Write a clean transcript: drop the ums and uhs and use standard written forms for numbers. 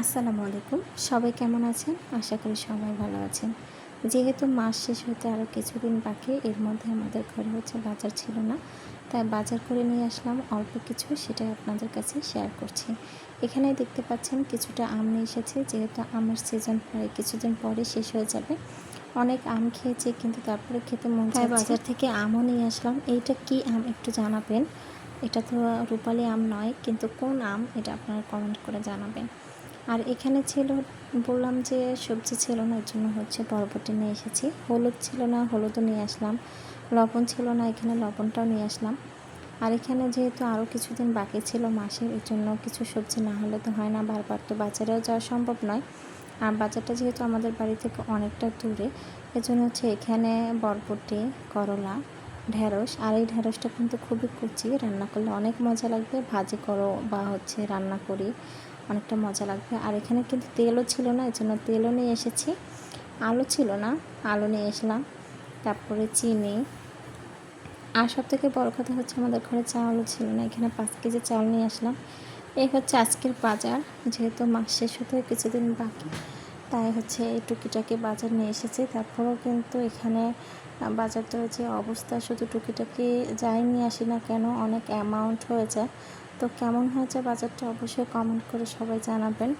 আসসালামু আলাইকুম। সবাই কেমন আছেন? আশা করি সবাই ভালো আছেন। যেহেতু মাস শেষ হতে আরও কিছুদিন বাকি, এর মধ্যে আমাদের ঘরে বাজার ছিল না। তাই বাজার করে নিয়ে আসলাম অল্প কিছু, সেটাই আপনাদের কাছে শেয়ার করছি। এখানে দেখতে পাচ্ছেন কিছুটা আম নিয়ে এসেছি। যেহেতু আমের সিজন প্রায় কিছুদিন পরে শেষ হয়ে যাবে। অনেক আম খেয়েছি, কিন্তু তারপরে খেতে মন চাচ্ছে, তাই বাজার থেকে আমও নিয়ে আসলাম। এইটা কি আম একটু জানাবেন। এটা তো রূপালি আম নয়, কিন্তু কোন আম এটা আপনারা কমেন্ট করে জানাবেন। আর এখানে ছিল, বললাম যে সবজি ছিল না, এর জন্য বরবটি নিয়ে এসেছি। হলুদ ছিল না, হলুদও নিয়ে আসলাম। লবণ ছিল না, এখানে লবণটাও নিয়ে আসলাম। আর এখানে যেহেতু আরও কিছুদিন বাকি ছিল মাসের, এর জন্য কিছু সবজি না হলে তো হয় না, বারবার তো বাজারেও যাওয়া সম্ভব নয়। আর বাজারটা যেহেতু আমাদের বাড়ি থেকে অনেকটা দূরে, এজন্য এখানে বরবটি, করলা, ঢেঁড়স। আর এই ঢেঁড়সটা কিন্তু খুবই কুচি, রান্না করলে অনেক মজা লাগবে। ভাজি করো বা রান্না করি, অনেকটা মজা লাগবে। আর এখানে কিন্তু তেলও ছিল না, এর জন্য তেলও নিয়ে এসেছি। আলু ছিল না, আলু নিয়ে এসলাম। তারপরে চিনি। আর সবথেকে বড় কথা আমাদের ঘরে চাউলও ছিল না। এখানে 5 কেজি চাউল নিয়ে আসলাম। এই আজকের বাজার। যেহেতু মাস শেষ হতে কিছুদিন বাকি, তাই এই টুকিটাকি বাজার নিয়ে এসেছি। তারপরেও কিন্তু এখানে বাজারটার যে অবস্থা, শুধু টুকিটাকি যাই নিয়ে আসি না কেন, অনেক অ্যামাউন্ট হয়ে যায়। তো কেমন হয়েছে বাজারটা অবশ্যই কমেন্ট করে সবাই জানাবেন।